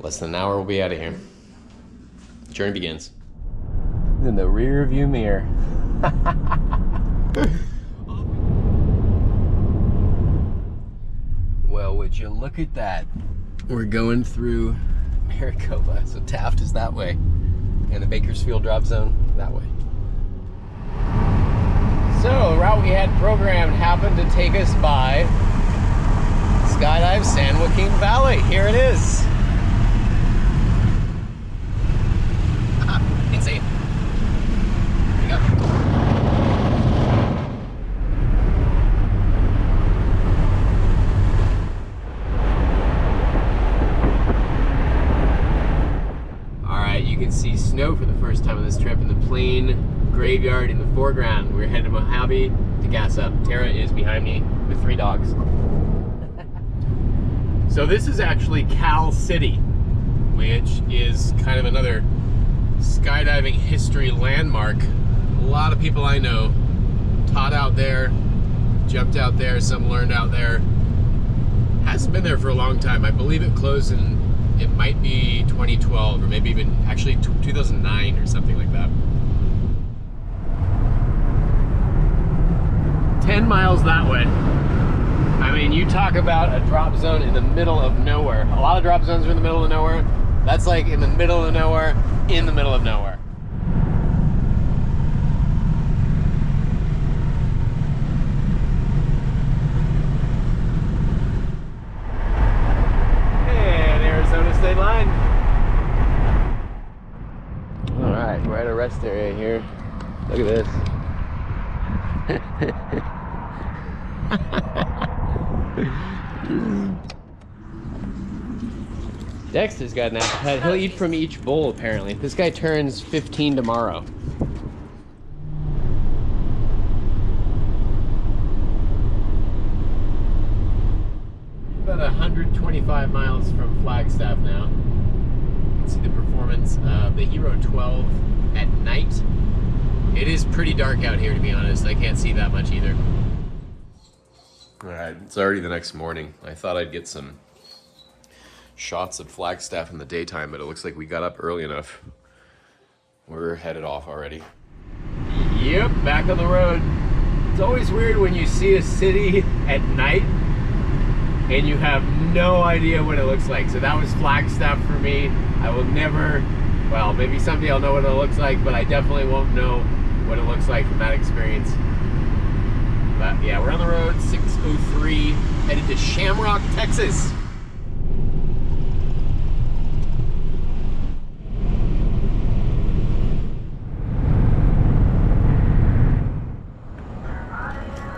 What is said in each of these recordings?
Less than an hour, we'll be out of here. Journey begins. In the rear view mirror. Well, would you look at that? We're going through Maricopa, so Taft is that way, and the Bakersfield drop zone that way. So, the route we had programmed happened to take us by Skydive San Joaquin Valley. Here it is. Insane. Here we go. Alright, you can see snow for the first time on this trip in the plain graveyard in the foreground. We're headed to Mojave to gas up. Tara is behind me with 3 dogs. So this is actually Cal City, which is kind of another skydiving history landmark. A lot of people I know taught out there, jumped out there, some learned out there. Hasn't been there for a long time. I believe it closed in, it might be 2012 or maybe even actually 2009 or something like that. 10 miles that way. I mean, you talk about a drop zone in the middle of nowhere. A lot of drop zones are in the middle of nowhere. That's like in the middle of nowhere, in the middle of nowhere. And Arizona state line. All right, we're at a rest area here. Look at this. Dexter's got an appetite. He'll eat from each bowl, apparently. This guy turns 15 tomorrow. About 125 miles from Flagstaff now. You can see the performance of the Hero 12 at night. It is pretty dark out here, to be honest. I can't see that much either. Alright, it's already the next morning. I thought I'd get some shots of Flagstaff in the daytime, but it looks like we got up early enough. We're headed off already. Yep, back on the road. It's always weird when you see a city at night and you have no idea what it looks like. So that was Flagstaff for me. I will never, well, maybe someday I'll know what it looks like, but I definitely won't know what it looks like from that experience. But yeah, we're on the road, 6:03, headed to Shamrock, Texas.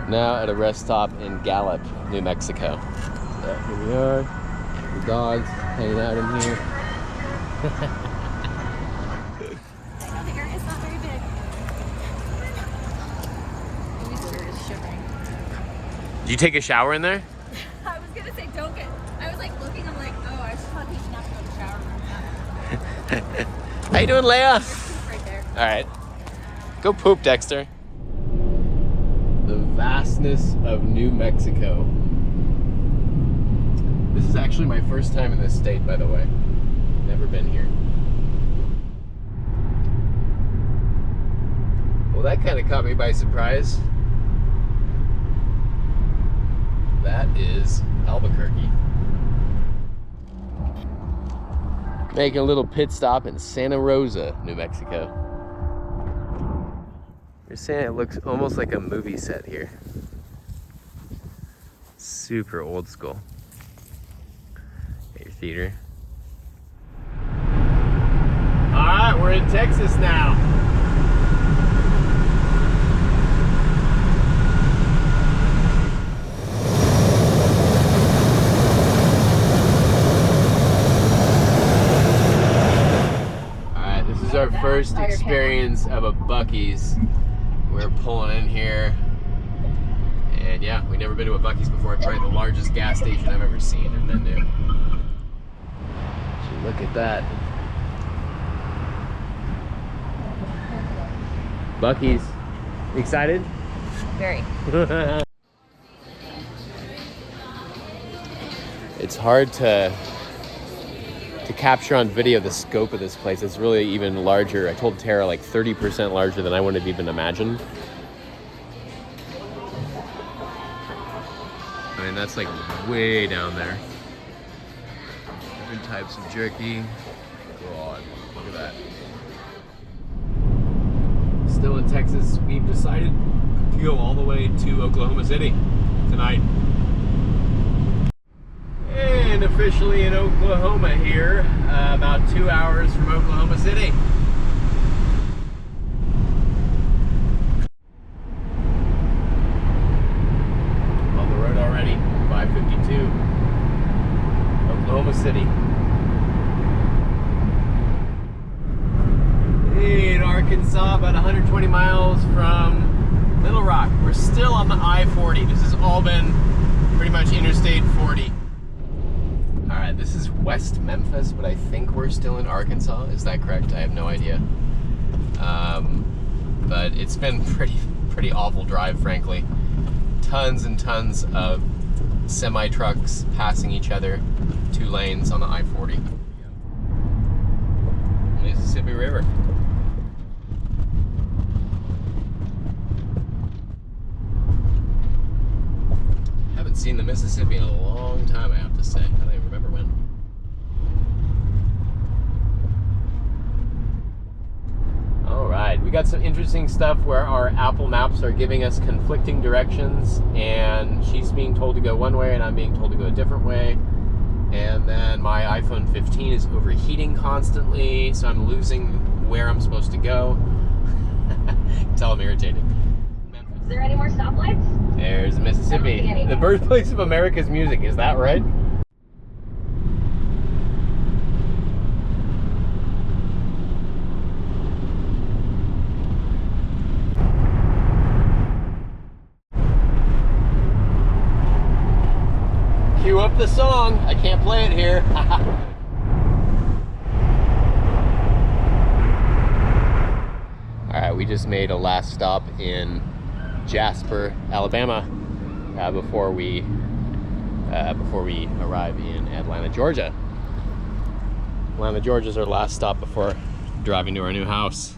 Now at a rest stop in Gallup, New Mexico. So here we are, the dogs hanging out in here. The area's not very big. Did you take a shower in there? I was gonna say don't get. I was like looking. I'm like, oh, I should probably not go to the shower room. How you doing, Leia? Right there. All right, go poop, Dexter. The vastness of New Mexico. This is actually my first time in this state, by the way. Never been here. Well, that kind of caught me by surprise. That is Albuquerque. Making a little pit stop in Santa Rosa, New Mexico. You're saying it looks almost like a movie set here. Super old school. Got your theater. All right, we're in Texas now. This is our first experience of a Buc-ee's. We're pulling in here, and yeah, we've never been to a Buc-ee's before. Probably the largest gas station I've ever seen or been to. So look at that. Buc-ee's. Excited? Very. It's hard to to capture on video the scope of this place. It's really even larger. I told Tara like 30% larger than I would have even imagined. I mean, that's like way down there. Different types of jerky. God, look at that. Still in Texas, we've decided to go all the way to Oklahoma City tonight. And officially in Oklahoma here, about 2 hours from Oklahoma City. On the road already, 5:52, Oklahoma City. In Arkansas, about 120 miles from Little Rock. We're still on the I-40. This has all been pretty much Interstate 40. All right, this is West Memphis, but I think we're still in Arkansas. Is that correct? I have no idea. But it's been pretty awful drive, frankly. Tons and tons of semi trucks passing each other, 2 lanes on the I-40. Mississippi River. Haven't seen the Mississippi in a long time, I have to say. I don't even remember when. Alright, we got some interesting stuff where our Apple Maps are giving us conflicting directions, and she's being told to go one way and I'm being told to go a different way. And then my iPhone 15 is overheating constantly, so I'm losing where I'm supposed to go. Tell I'm irritated. Is there any more stoplights? There's Mississippi, the birthplace of America's music. Is that right? Cue up the song. I can't play it here. All right, we just made a last stop in Jasper, Alabama, before we arrive in Atlanta, Georgia. Atlanta, Georgia is our last stop before driving to our new house.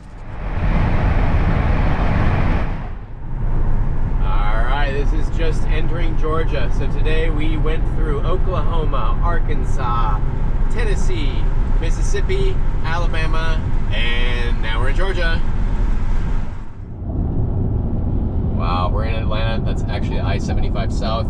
All right, this is just entering Georgia. So today we went through Oklahoma, Arkansas, Tennessee, Mississippi, Alabama, and now we're in Georgia. Wow, we're in Atlanta. That's actually I-75 South.